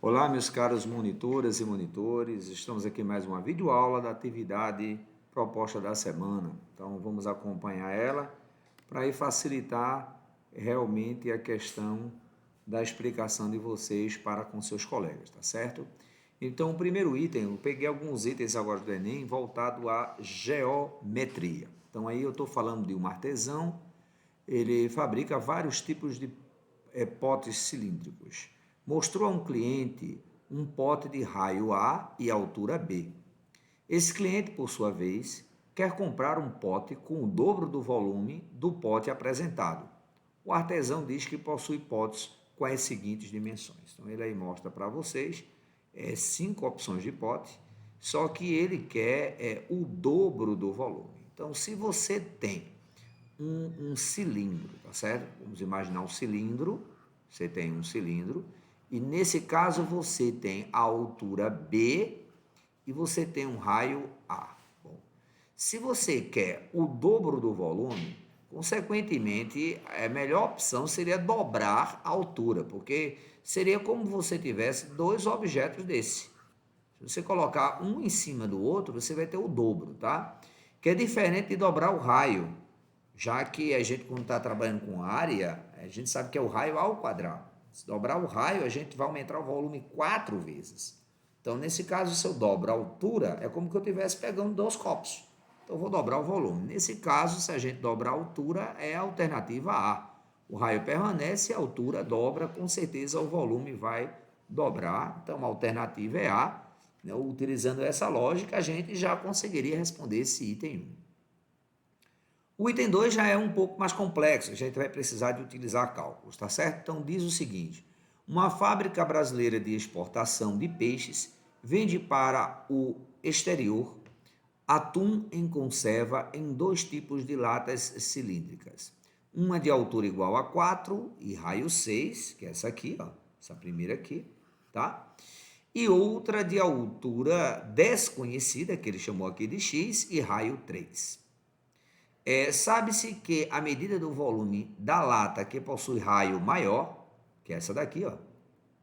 Olá, meus caros monitoras e monitores, estamos aqui em mais uma videoaula da atividade proposta da semana. Então, vamos acompanhar ela para ir facilitar realmente a questão da explicação de vocês para com seus colegas, tá certo? Então, o primeiro item, eu peguei alguns itens agora do Enem voltado à geometria. Então, aí eu estou falando de um artesão, ele fabrica vários tipos de potes cilíndricos. Mostrou a um cliente um pote de raio A e altura B. Esse cliente, por sua vez, quer comprar um pote com o dobro do volume do pote apresentado. O artesão diz que possui potes com as seguintes dimensões. Então, ele aí mostra para vocês 5 opções de pote, só que ele quer o dobro do volume. Então, se você tem um cilindro, tá certo? Vamos imaginar um cilindro, você tem um cilindro, e nesse caso você tem a altura B e você tem um raio A. Bom, se você quer o dobro do volume, consequentemente, a melhor opção seria dobrar a altura, porque seria como você tivesse dois objetos desse. Se você colocar um em cima do outro, você vai ter o dobro, tá? Que é diferente de dobrar o raio, já que a gente, quando está trabalhando com área, a gente sabe que é o raio ao quadrado. Se dobrar o raio, a gente vai aumentar o volume 4 vezes. Então, nesse caso, se eu dobro a altura, é como que eu estivesse pegando 2 copos. Então, eu vou dobrar o volume. Nesse caso, se a gente dobrar a altura, é a alternativa A. O raio permanece, a altura dobra, com certeza o volume vai dobrar. Então, a alternativa é A. Utilizando essa lógica, a gente já conseguiria responder esse item 1. O item 2 já é um pouco mais complexo, a gente vai precisar de utilizar cálculos, tá certo? Então diz o seguinte: uma fábrica brasileira de exportação de peixes vende para o exterior atum em conserva em 2 tipos de latas cilíndricas. Uma de altura igual a 4 e raio 6, que é essa aqui, ó, essa primeira aqui, tá? E outra de altura desconhecida, que ele chamou aqui de X, e raio 3. Sabe-se que a medida do volume da lata que possui raio maior, que é essa daqui, ó,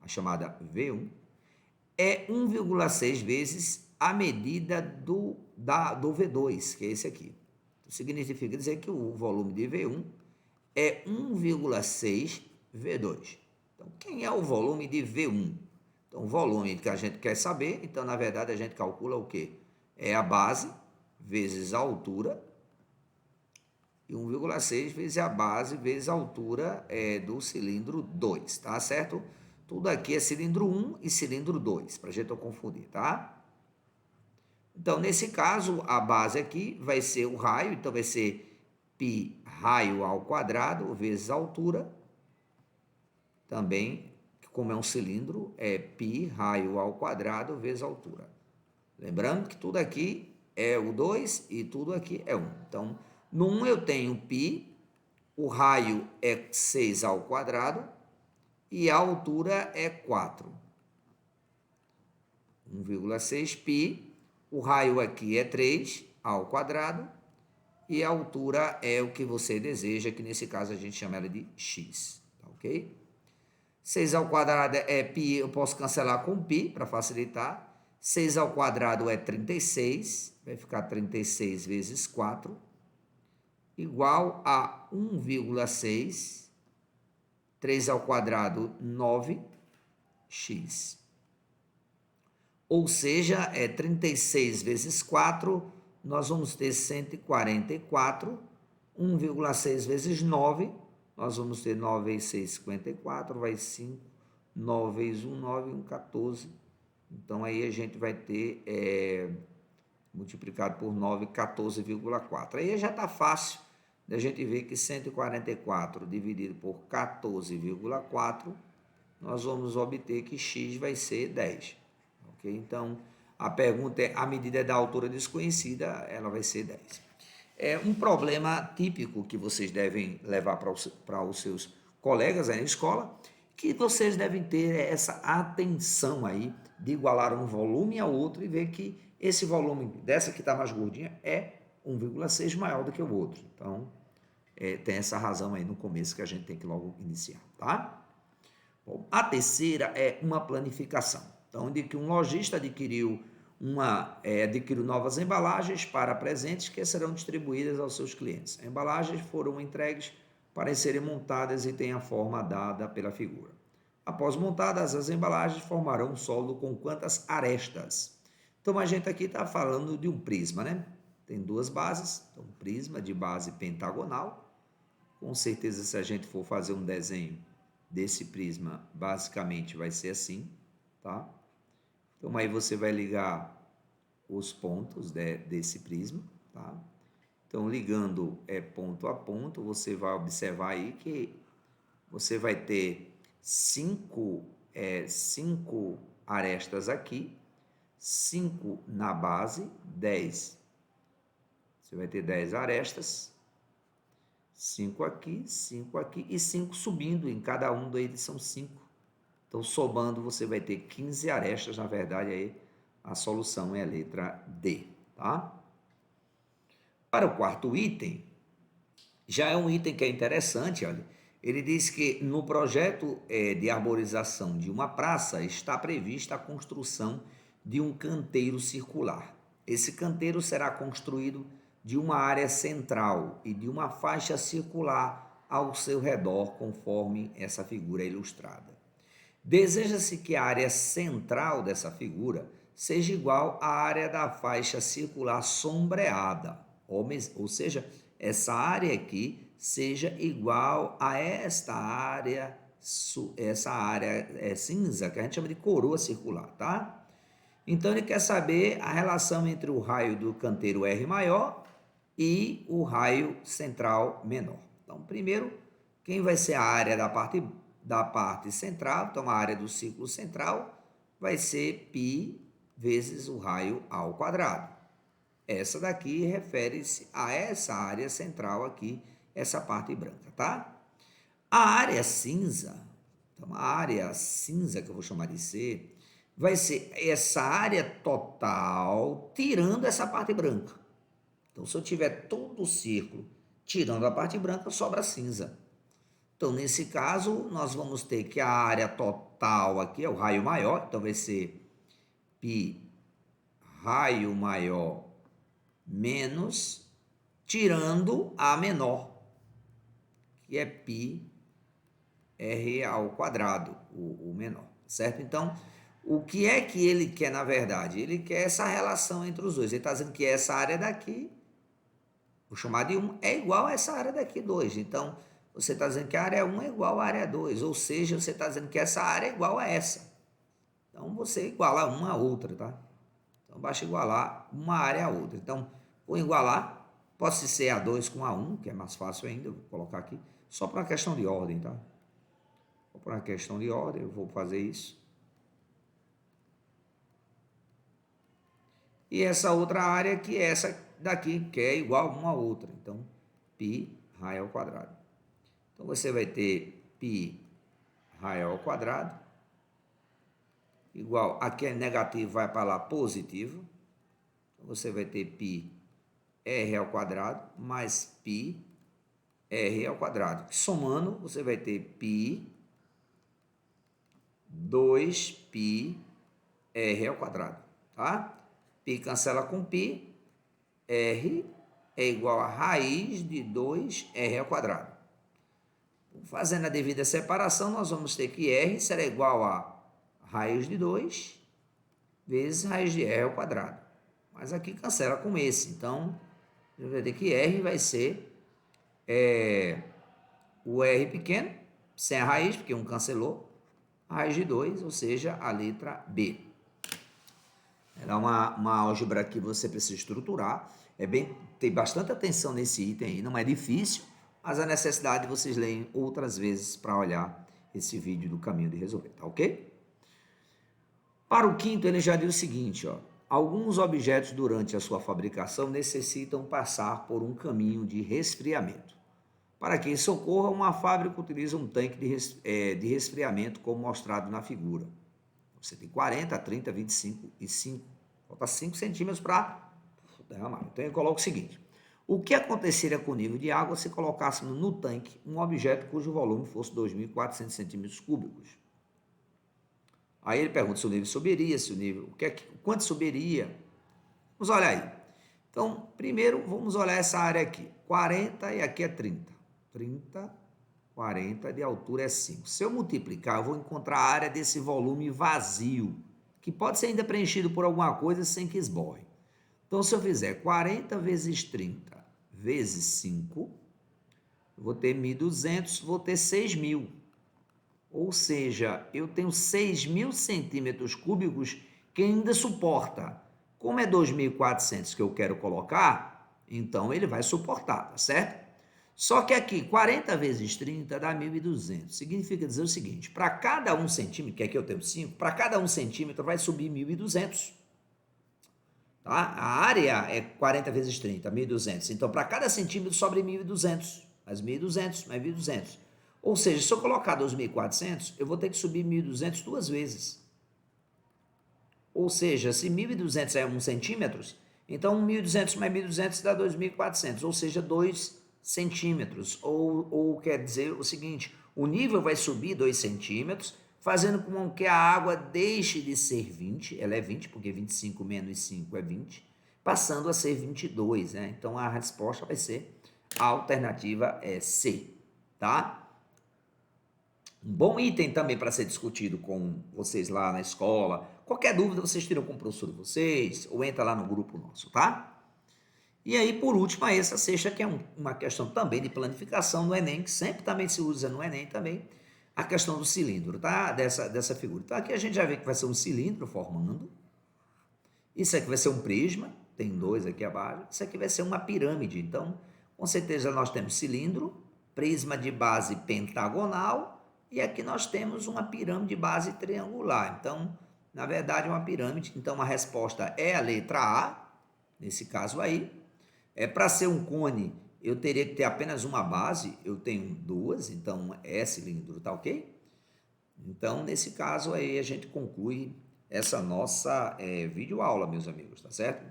a chamada V1, é 1,6 vezes a medida do V2, que é esse aqui. Então, significa dizer que o volume de V1 é 1,6 V2. Então, quem é o volume de V1? Então, o volume que a gente quer saber, então, na verdade, a gente calcula o quê? É a base vezes a altura, e 1,6 vezes a base vezes a altura do cilindro 2, tá certo? Tudo aqui é cilindro 1 e cilindro 2, para a gente não confundir, tá? Então, nesse caso, a base aqui vai ser o raio, então vai ser π raio ao quadrado vezes a altura. Também, como é um cilindro, é π raio ao quadrado vezes a altura. Lembrando que tudo aqui é o 2 e tudo aqui é 1. Então, no 1 eu tenho π, o raio é 6 ao quadrado e a altura é 4. 1,6 π, o raio aqui é 3 ao quadrado e a altura é o que você deseja, que nesse caso a gente chama ela de x, tá ok? 6 ao quadrado é π, eu posso cancelar com π para facilitar. 6 ao quadrado é 36, vai ficar 36 vezes 4, igual a 1,6, 3 ao quadrado, 9x. Ou seja, 36 vezes 4, nós vamos ter 144, 1,6 vezes 9, nós vamos ter 9 vezes 6, 54, vai 5, 9 vezes 1, 9, 1, 14. Então, aí a gente vai ter multiplicado por 9, 14,4. Aí já está fácil da gente ver que 144 dividido por 14,4, nós vamos obter que x vai ser 10. Okay? Então, a pergunta é, a medida da altura desconhecida, ela vai ser 10. É um problema típico que vocês devem levar para os seus colegas aí na escola, que vocês devem ter essa atenção aí de igualar um volume ao outro e ver que esse volume dessa que está mais gordinha é 1,6 maior do que o outro. Então, tem essa razão aí no começo que a gente tem que logo iniciar, tá? A terceira é uma planificação. Então, onde que um lojista adquiriu novas embalagens para presentes que serão distribuídas aos seus clientes. As embalagens foram entregues para serem montadas e têm a forma dada pela figura. Após montadas, as embalagens formarão um solo com quantas arestas? Então, a gente aqui está falando de um prisma, né? Tem duas bases, então um prisma de base pentagonal. Com certeza, se a gente for fazer um desenho desse prisma, basicamente vai ser assim, tá? Então, aí você vai ligar os pontos desse prisma, tá? Então, ligando ponto a ponto, você vai observar aí que você vai ter cinco arestas aqui, 5 na base, 10. Você vai ter 10 arestas, 5 aqui e 5 subindo, em cada um deles são 5. Então, somando, você vai ter 15 arestas, na verdade, aí a solução é a letra D, tá? Para o quarto item, já é um item que é interessante, olha. Ele diz que no projeto de arborização de uma praça está prevista a construção de um canteiro circular. Esse canteiro será construído de uma área central e de uma faixa circular ao seu redor, conforme essa figura é ilustrada. Deseja-se que a área central dessa figura seja igual à área da faixa circular sombreada, ou seja, essa área aqui seja igual a essa área cinza, que a gente chama de coroa circular, tá? Então, ele quer saber a relação entre o raio do canteiro R maior e o raio central menor. Então, primeiro, quem vai ser a área da parte central? Então, a área do círculo central vai ser π vezes o raio ao quadrado. Essa daqui refere-se a essa área central aqui, essa parte branca, tá? A área cinza, então a área cinza, que eu vou chamar de C, vai ser essa área total tirando essa parte branca. Então, se eu tiver todo o círculo tirando a parte branca, sobra cinza. Então, nesse caso, nós vamos ter que a área total aqui é o raio maior, então vai ser π raio maior menos tirando a menor, que é π r ao quadrado, o menor, certo? Então, o que é que ele quer, na verdade? Ele quer essa relação entre os dois. Ele está dizendo que essa área daqui, vou chamar de 1, é igual a essa área daqui, 2. Então, você está dizendo que a área 1 é igual à área 2, ou seja, você está dizendo que essa área é igual a essa. Então, você iguala uma a outra, tá? Então, basta igualar uma área a outra. Então, vou igualar, pode ser A2 com A1, que é mais fácil ainda, vou colocar aqui, só para uma questão de ordem, tá? Só para uma questão de ordem, eu vou fazer isso. E essa outra área que é essa daqui, que é igual uma a outra. Então, π raio ao quadrado. Então, você vai ter π raio ao quadrado, igual, aqui é negativo, vai para lá positivo. Então, você vai ter π r ao quadrado mais π r ao quadrado. Somando, você vai ter π 2π r ao quadrado, tá? Π cancela com π, r é igual a raiz de 2r ao quadrado. Fazendo a devida separação, nós vamos ter que r será igual a raiz de 2 vezes raiz de r ao quadrado. Mas aqui cancela com esse, então, a gente vai ter que r vai ser o r pequeno, sem a raiz, porque um cancelou, a raiz de 2, ou seja, a letra B. É uma álgebra que você precisa estruturar, tem bastante atenção nesse item aí, não é difícil, mas a necessidade de vocês lerem outras vezes para olhar esse vídeo do caminho de resolver, tá ok? Para o quinto, ele já diz o seguinte, ó, alguns objetos durante a sua fabricação necessitam passar por um caminho de resfriamento. Para que isso ocorra, uma fábrica utiliza um tanque de resfriamento, como mostrado na figura. Você tem 40, 30, 25 e 5. Falta 5 centímetros para derramar. Então, eu coloco o seguinte. O que aconteceria com o nível de água se colocássemos no tanque um objeto cujo volume fosse 2.400 centímetros cúbicos? Aí ele pergunta se o nível subiria, se o nível, quanto subiria. Vamos olhar aí. Então, primeiro, vamos olhar essa área aqui. 40 e aqui é 30. 30, 40 de altura é 5. Se eu multiplicar, eu vou encontrar a área desse volume vazio, que pode ser ainda preenchido por alguma coisa sem que esborre. Então, se eu fizer 40 vezes 30 vezes 5, eu vou ter 1.200, vou ter 6.000. Ou seja, eu tenho 6.000 centímetros cúbicos que ainda suporta. Como é 2.400 que eu quero colocar, então ele vai suportar, tá certo? Só que aqui, 40 vezes 30 dá 1.200. Significa dizer o seguinte, para cada 1 centímetro, que aqui eu tenho 5, para cada 1 centímetro vai subir 1.200. Tá? A área é 40 vezes 30, 1.200. Então, para cada centímetro sobe 1.200, mais 1.200, mais 1.200. Ou seja, se eu colocar 2.400, eu vou ter que subir 1.200 duas vezes. Ou seja, se 1.200 é 1 centímetro, então 1.200 mais 1.200 dá 2.400, ou seja, 2 centímetros. Ou quer dizer o seguinte, o nível vai subir 2 centímetros, fazendo com que a água deixe de ser 20, ela é 20, porque 25 menos 5 é 20, passando a ser 22, né? Então a resposta vai ser, a alternativa é C, tá? Um bom item também para ser discutido com vocês lá na escola. Qualquer dúvida vocês tiram com o professor de vocês ou entra lá no grupo nosso, tá? E aí, por último, essa sexta, que é uma questão também de planificação no Enem, que sempre também se usa no Enem também, a questão do cilindro, tá? Dessa figura. Então, aqui a gente já vê que vai ser um cilindro formando. Isso aqui vai ser um prisma, tem 2 aqui abaixo. Isso aqui vai ser uma pirâmide. Então, com certeza, nós temos cilindro, prisma de base pentagonal, e aqui nós temos uma pirâmide de base triangular. Então, na verdade, uma pirâmide. Então, a resposta é a letra A, nesse caso aí. Para ser um cone, eu teria que ter apenas uma base, eu tenho 2, então é cilindro, tá ok? Então, nesse caso aí, a gente conclui essa nossa videoaula, meus amigos, tá certo?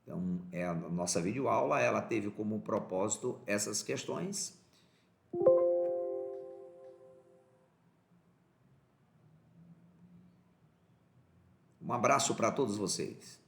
Então, a nossa videoaula, ela teve como propósito essas questões. Um abraço para todos vocês.